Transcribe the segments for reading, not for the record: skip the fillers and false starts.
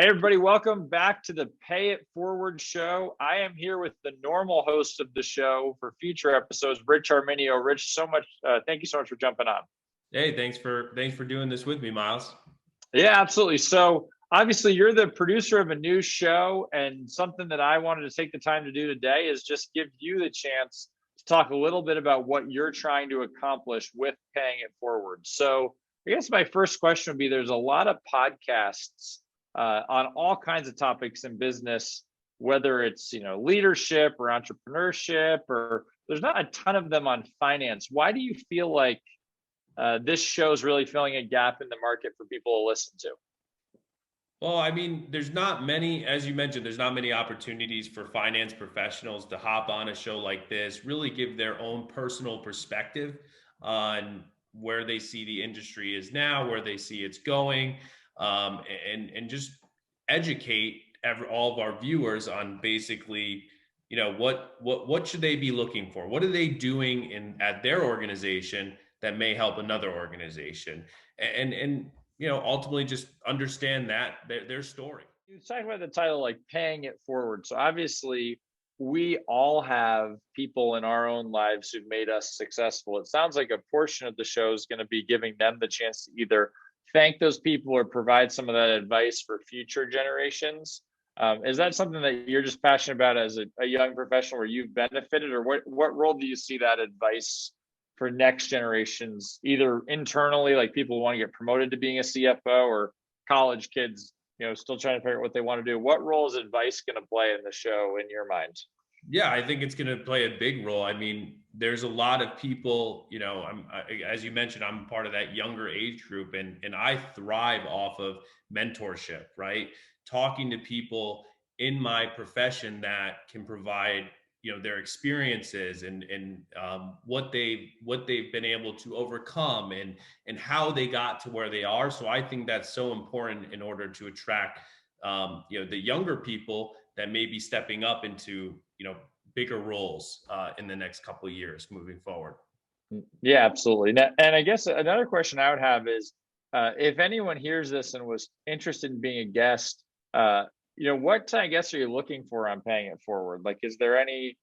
Hey, everybody, welcome back to the Pay It Forward show. I am here with the normal host of the show for future episodes, Rich Arminio. Rich, thank you so much for jumping on. Hey, thanks for doing this with me, Miles. Yeah, absolutely. So obviously you're the producer of a new show, and something that I wanted to take the time to do today is just give you the chance to talk a little bit about what you're trying to accomplish with Paying It Forward. So I guess my first question would be, there's a lot of podcasts on all kinds of topics in business, whether it's leadership or entrepreneurship, or there's not a ton of them on finance. Why do you feel like this show is really filling a gap in the market for people to listen to? Well, I mean, there's not many, as you mentioned, there's not many opportunities for finance professionals to hop on a show like this, really give their own personal perspective on where they see the industry is now, where they see it's going, and just educate all of our viewers on basically, what should they be looking for? What are they doing at their organization that may help another organization? And ultimately just understand that their story. You talk about the title, like Paying It Forward. So obviously, we all have people in our own lives who've made us successful. It sounds like a portion of the show is going to be giving them the chance to either thank those people or provide some of that advice for future generations. Is that something that you're just passionate about as a young professional, where you've benefited, or what role do you see that advice for next generations, either internally, like people who want to get promoted to being a CFO, or college kids, still trying to figure out what they want to do? What role is advice going to play in the show in your mind? Yeah, I think it's going to play a big role. I mean, there's a lot of people, as you mentioned, I'm part of that younger age group, and I thrive off of mentorship, right? Talking to people in my profession that can provide, their experiences and what they've been able to overcome and how they got to where they are. So I think that's so important in order to attract, the younger people that may be stepping up into, bigger roles in the next couple of years moving forward. Yeah, absolutely. And I guess another question I would have is, if anyone hears this and was interested in being a guest, what kind of guests are you looking for on Paying It Forward? Like, is there any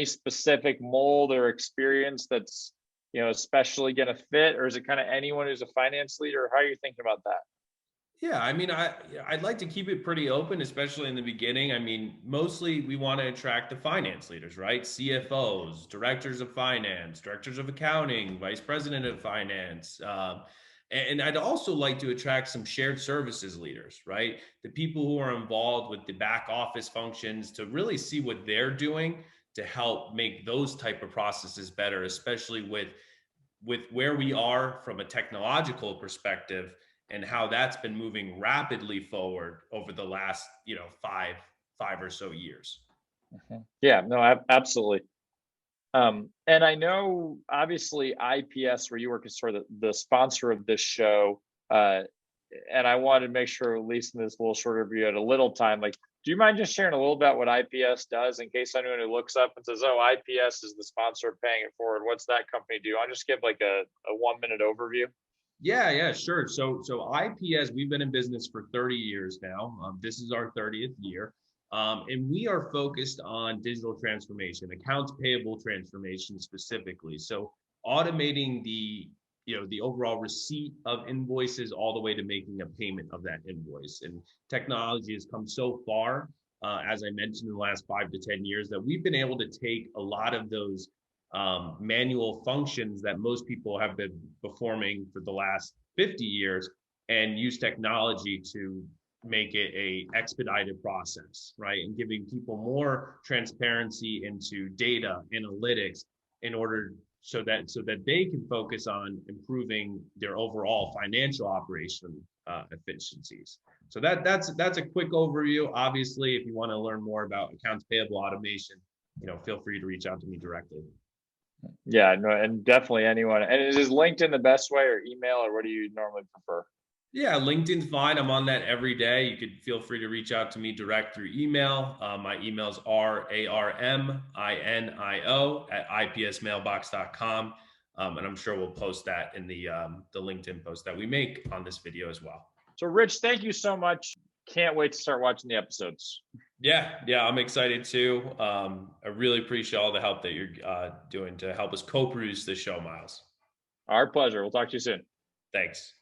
specific mold or experience that's especially going to fit, or is it kind of anyone who's a finance leader? How are you thinking about that? Yeah, I mean, I'd like to keep it pretty open, especially in the beginning. I mean, mostly we want to attract the finance leaders, right? CFOs, directors of finance, directors of accounting, vice president of finance. And I'd also like to attract some shared services leaders, right? The people who are involved with the back office functions, to really see what they're doing to help make those type of processes better, especially with where we are from a technological perspective and how that's been moving rapidly forward over the last, five or so years. Yeah, no, absolutely. And I know, obviously, IPS, where you work, is sort of the sponsor of this show. And I wanted to make sure, at least in this little short review, at a little time, like, do you mind just sharing a little about what IPS does, in case anyone who looks up and says, "Oh, IPS is the sponsor of Paying It Forward"? What's that company do? I'll just give like a 1-minute overview. Yeah, sure. So IPS, we've been in business for 30 years now. This is our 30th year. And we are focused on digital transformation, accounts payable transformation specifically. So automating the overall receipt of invoices all the way to making a payment of that invoice. And technology has come so far, as I mentioned, in the last 5 to 10 years, that we've been able to take a lot of those manual functions that most people have been performing for the last 50 years and use technology to make it a expedited process, right? And giving people more transparency into data analytics in order so that they can focus on improving their overall financial operation efficiencies. So that's a quick overview. Obviously, if you want to learn more about accounts payable automation, feel free to reach out to me directly. Yeah, no, and definitely anyone. And is LinkedIn the best way, or email, or what do you normally prefer? Yeah, LinkedIn's fine. I'm on that every day. You could feel free to reach out to me direct through email. My emails are arminio@ipsmailbox.com. And I'm sure we'll post that in the LinkedIn post that we make on this video as well. So, Rich, thank you so much. Can't wait to start watching the episodes. Yeah, I'm excited too. I really appreciate all the help that you're doing to help us co-produce this show, Miles. Our pleasure. We'll talk to you soon. Thanks.